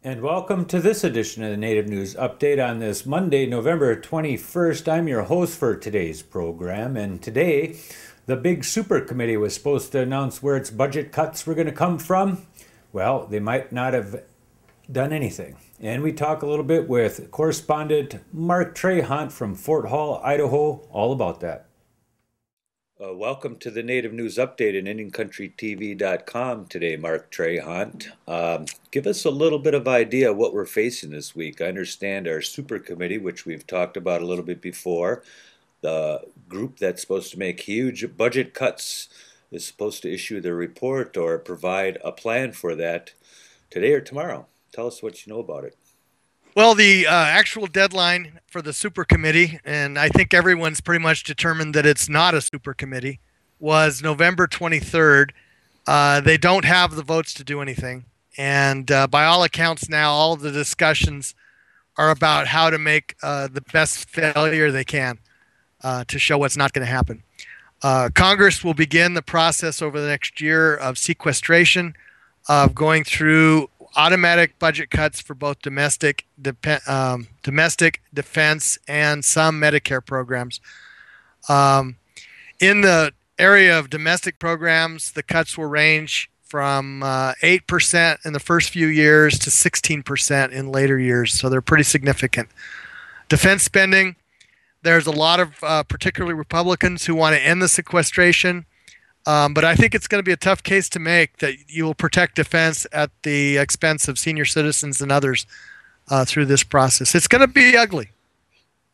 And welcome to this edition of the Native News Update on this Monday, November 21st. I'm your host for today's program, and today the big super committee was supposed to announce where its budget cuts were going to come from. Well, they might not have done anything. And we talk a little bit with correspondent Mark Trahant from Fort Hall, Idaho, all about that. Welcome to the Native News Update at IndianCountryTV.com today, Mark Trahant. Give us a little bit of idea what we're facing this week. I understand our super committee, which we've talked about a little bit before, the group that's supposed to make huge budget cuts is supposed to issue their report or provide a plan for that today or tomorrow. Tell us what you know about it. Well, the actual deadline for the super committee, and I think everyone's pretty much determined that it's not a super committee, was November 23rd. They don't have the votes to do anything. And by all accounts now, all of the discussions are about how to make the best failure they can to show what's not going to happen. Congress will begin the process over the next year of sequestration, of going through automatic budget cuts for both domestic defense and some Medicare programs. In the area of domestic programs, the cuts will range from 8% in the first few years to 16% in later years, so they're pretty significant. Defense spending, there's a lot of particularly Republicans who want to end the sequestration. But I think it's going to be a tough case to make that you will protect defense at the expense of senior citizens and others through this process. It's going to be ugly.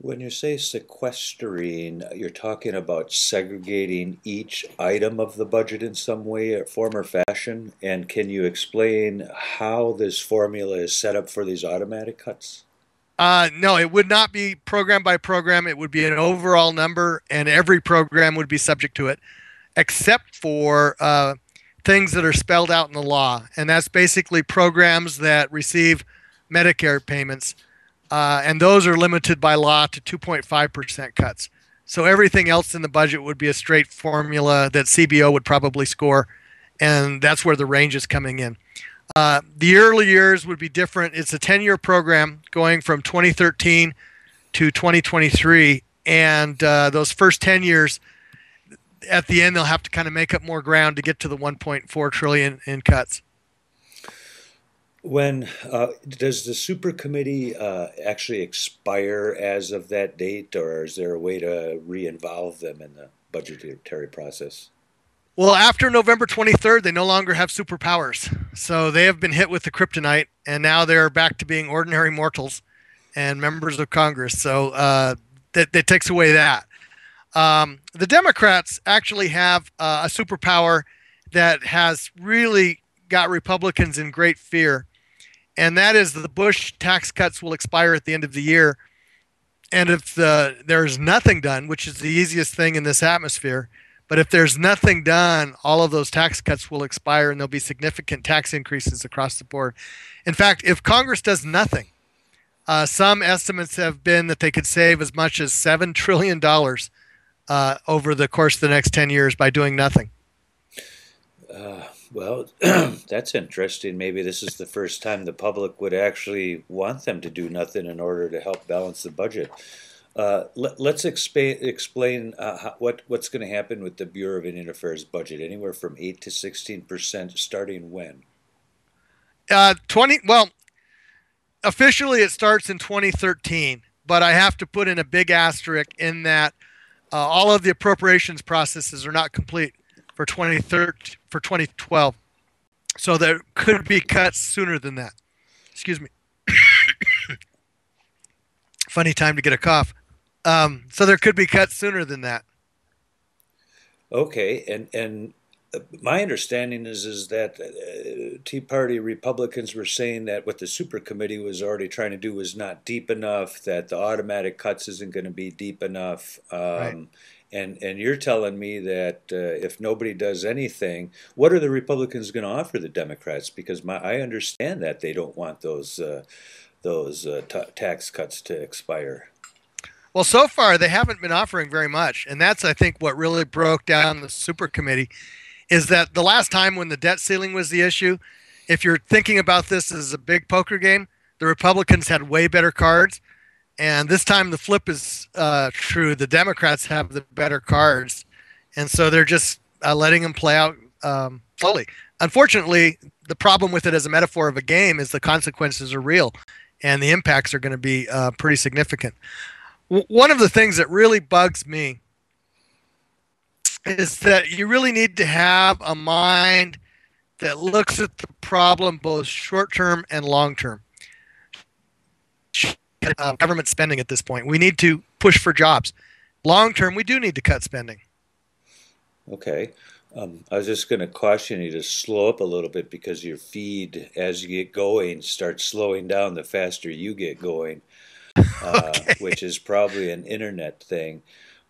When you say sequestering, you're talking about segregating each item of the budget in some way, or form, or fashion. And can you explain how this formula is set up for these automatic cuts? No, it would not be program by program. It would be an overall number, and every program would be subject to it, except for things that are spelled out in the law. And that's basically programs that receive Medicare payments. And those are limited by law to 2.5% cuts. So everything else in the budget would be a straight formula that CBO would probably score. And that's where the range is coming in. The early years would be different. It's a 10-year program going from 2013 to 2023. And those first 10 years, at the end, they'll have to kind of make up more ground to get to the 1.4 trillion in cuts. When does the super committee actually expire as of that date, or is there a way to re-involve them in the budgetary process? Well, after November 23rd, they no longer have superpowers. So they have been hit with the kryptonite, and now they're back to being ordinary mortals and members of Congress. So that takes away that. The Democrats actually have a superpower that has really got Republicans in great fear, and that is the Bush tax cuts will expire at the end of the year. And if there's nothing done, which is the easiest thing in this atmosphere, but if there's nothing done, all of those tax cuts will expire, and there'll be significant tax increases across the board. In fact, if Congress does nothing, some estimates have been that they could save as much as $7 trillion over the course of the next 10 years by doing nothing. Well, that's interesting. Maybe this is the first time the public would actually want them to do nothing in order to help balance the budget. Let's explain what's going to happen with the Bureau of Indian Affairs budget, anywhere from 8 to 16%, starting when? Well, officially it starts in 2013, but I have to put in a big asterisk in that all of the appropriations processes are not complete for 2012. So there could be cuts sooner than that. Excuse me. Funny time to get a cough. So there could be cuts sooner than that. Okay, and my understanding is that Tea Party Republicans were saying that what the super committee was already trying to do was not deep enough, that the automatic cuts isn't going to be deep enough. Right. And you're telling me that if nobody does anything, what are the Republicans going to offer the Democrats? Because I understand that they don't want those tax cuts to expire. Well, so far they haven't been offering very much, and that's, I think, what really broke down the super committee, is that the last time when the debt ceiling was the issue, if you're thinking about this as a big poker game, the Republicans had way better cards. And this time the flip is true. The Democrats have the better cards. And so they're just letting them play out slowly. Unfortunately, the problem with it as a metaphor of a game is the consequences are real and the impacts are going to be pretty significant. One of the things that really bugs me is that you really need to have a mind that looks at the problem both short term and long term. Government spending at this point. We need to push for jobs. Long term, we do need to cut spending. Okay. I was just going to caution you to slow up a little bit because your feed, as you get going, starts slowing down the faster you get going, Okay. which is probably an internet thing.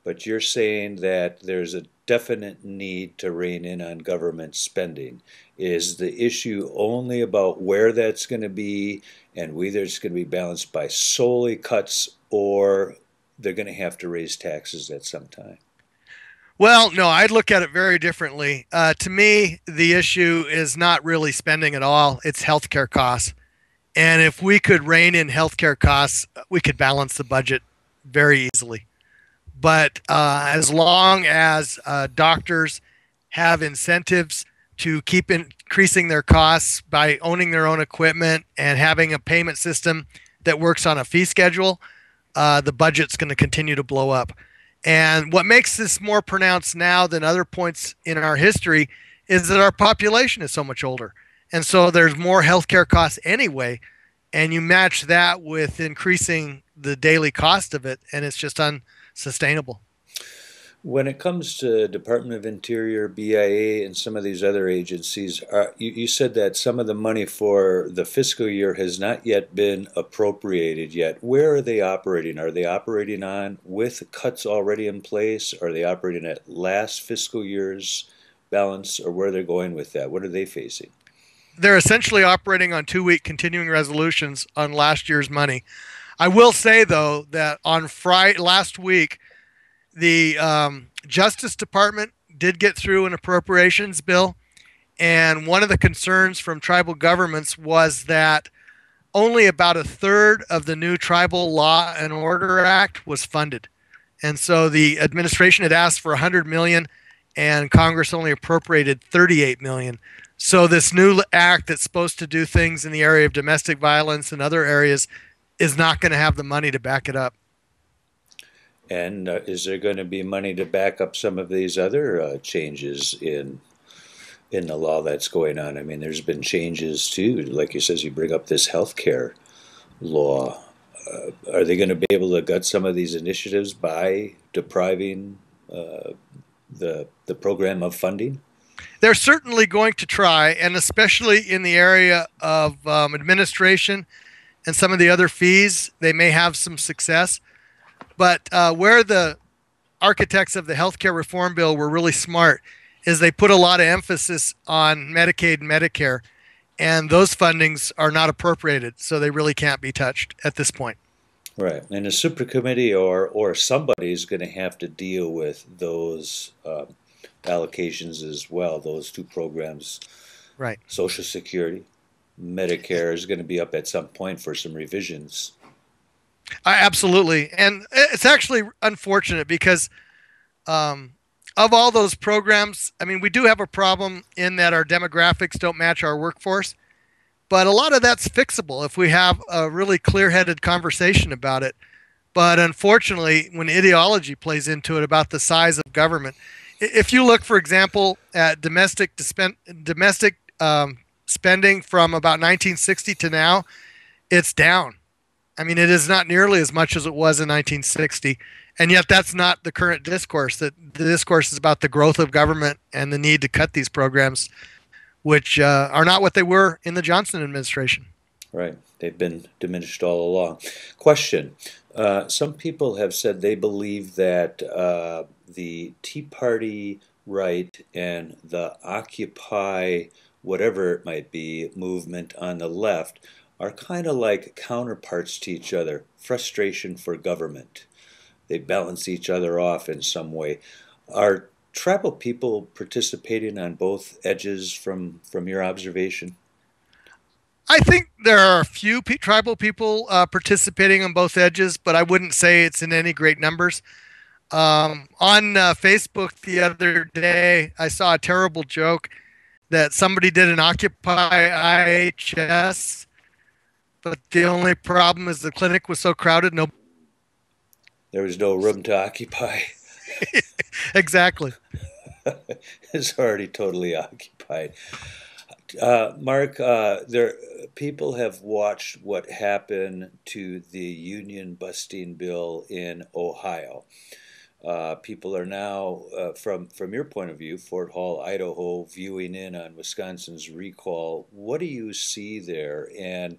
But you're saying that there's a definite need to rein in on government spending. Is the issue only about where that's going to be and whether it's going to be balanced by solely cuts or they're going to have to raise taxes at some time? Well, no, I'd look at it very differently. To me, the issue is not really spending at all, it's healthcare costs. And if we could rein in healthcare costs, we could balance the budget very easily. But as long as doctors have incentives to keep increasing their costs by owning their own equipment and having a payment system that works on a fee schedule, the budget's going to continue to blow up. And what makes this more pronounced now than other points in our history is that our population is so much older. And so there's more healthcare costs anyway. And you match that with increasing the daily cost of it, and it's just unsustainable. When it comes to Department of Interior, BIA, and some of these other agencies, you said that some of the money for the fiscal year has not yet been appropriated yet. Where are they operating? Are they operating on with cuts already in place? Are they operating at last fiscal year's balance, or where they're going with that? What are they facing? They're essentially operating on 2-week continuing resolutions on last year's money. I will say, though, that on Friday last week, the Justice Department did get through an appropriations bill, and one of the concerns from tribal governments was that only about a third of the new Tribal Law and Order Act was funded. And so the administration had asked for 100 million and Congress only appropriated 38 million. So this new act that's supposed to do things in the area of domestic violence and other areas is not going to have the money to back it up. And is there going to be money to back up some of these other changes in the law that's going on? I mean, there's been changes too. Like you says, you bring up this healthcare law. Are they going to be able to gut some of these initiatives by depriving the program of funding? They're certainly going to try, and especially in the area of administration and some of the other fees, they may have some success. But where the architects of the healthcare reform bill were really smart is they put a lot of emphasis on Medicaid and Medicare, and those fundings are not appropriated, so they really can't be touched at this point. Right. And a super committee or somebody is going to have to deal with those allocations as well, those two programs. Right. Social Security, Medicare is going to be up at some point for some revisions. Absolutely. And it's actually unfortunate because of all those programs, I mean, we do have a problem in that our demographics don't match our workforce, but a lot of that's fixable if we have a really clear-headed conversation about it. But unfortunately, when ideology plays into it about the size of government, if you look, for example, at domestic spending from about 1960 to now, it's down. I mean, it is not nearly as much as it was in 1960, and yet that's not the current discourse. The discourse is about the growth of government and the need to cut these programs, which are not what they were in the Johnson administration. Right. They've been diminished all along. Question. Some people have said they believe that the Tea Party right and the Occupy, whatever it might be, movement on the left are kind of like counterparts to each other. Frustration for government. They balance each other off in some way. Are tribal people participating on both edges from your observation? I think there are a few tribal people participating on both edges, but I wouldn't say it's in any great numbers. On Facebook the other day, I saw a terrible joke that somebody did an Occupy IHS, but the only problem is the clinic was so crowded, no. There was no room to occupy. Exactly. It's already totally occupied. Mark, there people have watched what happened to the union busting bill in Ohio. People are now, from your point of view, Fort Hall, Idaho, viewing in on Wisconsin's recall. What do you see there, and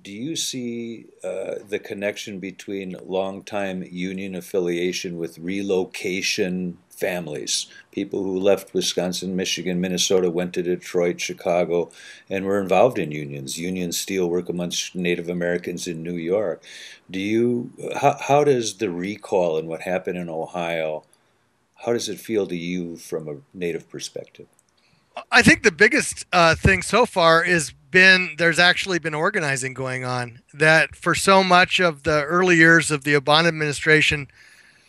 do you see the connection between longtime union affiliation with relocation families? People who left Wisconsin, Michigan, Minnesota, went to Detroit, Chicago, and were involved in unions. Union steelwork amongst Native Americans in New York. How does the recall and what happened in Ohio, how does it feel to you from a Native perspective? I think the biggest thing so far is there's actually been organizing going on. That for so much of the early years of the Obama administration,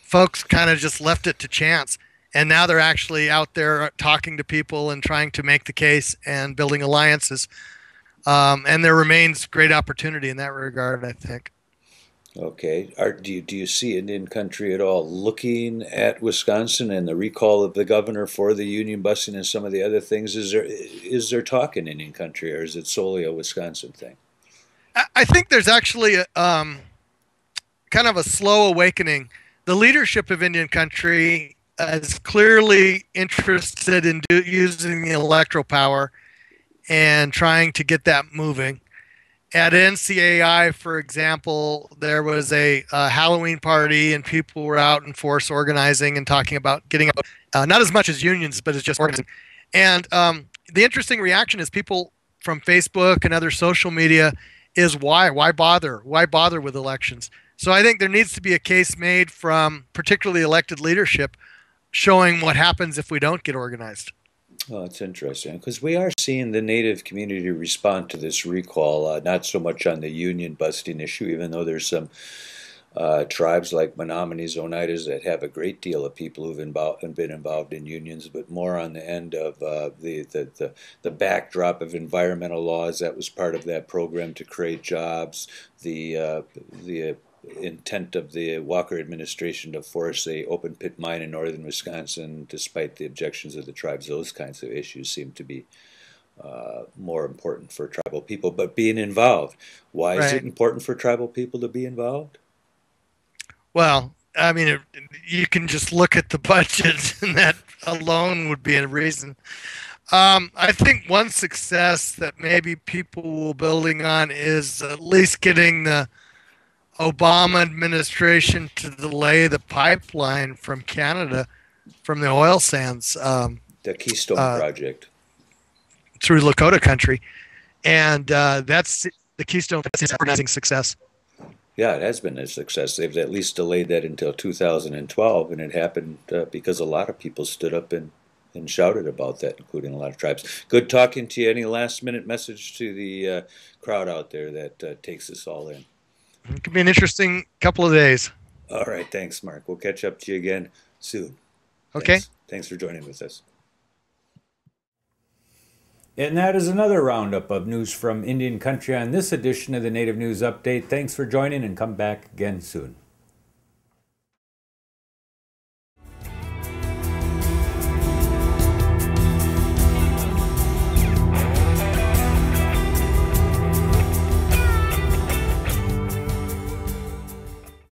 folks kind of just left it to chance. And now they're actually out there talking to people and trying to make the case and building alliances. And there remains great opportunity in that regard, I think. Okay. Do you see Indian country at all looking at Wisconsin and the recall of the governor for the union busing and some of the other things? Is there talk in Indian country, or is it solely a Wisconsin thing? I think there's actually kind of a slow awakening. The leadership of Indian country is clearly interested in using the electoral power and trying to get that moving. At NCAI, for example, there was a Halloween party, and people were out in force organizing and talking about getting out, not as much as unions, but as just organizing. And the interesting reaction is people from Facebook and other social media is why bother? Why bother with elections? So I think there needs to be a case made from particularly elected leadership showing what happens if we don't get organized. Well, it's interesting because we are seeing the Native community respond to this recall, not so much on the union busting issue, even though there's some tribes like Menominees, Oneidas that have a great deal of people who've been involved in unions, but more on the end of the backdrop of environmental laws. That was part of that program to create jobs. The intent of the Walker administration to force a open pit mine in northern Wisconsin, despite the objections of the tribes. Those kinds of issues seem to be more important for tribal people. But being involved, why is it important for tribal people to be involved? Well, I mean, you can just look at the budget, and that alone would be a reason. I think one success that maybe people will building on is at least getting the Obama administration to delay the pipeline from Canada, from the oil sands, The Keystone Project. through Lakota country. And that's the Keystone organizing success. Yeah, it has been a success. They've at least delayed that until 2012, and it happened because a lot of people stood up and shouted about that, including a lot of tribes. Good talking to you. Any last minute message to the crowd out there that takes us all in? It could be an interesting couple of days. All right, thanks, Mark. We'll catch up to you again soon. Okay. Thanks for joining with us. And that is another roundup of news from Indian country on this edition of the Native News Update. Thanks for joining, and come back again soon.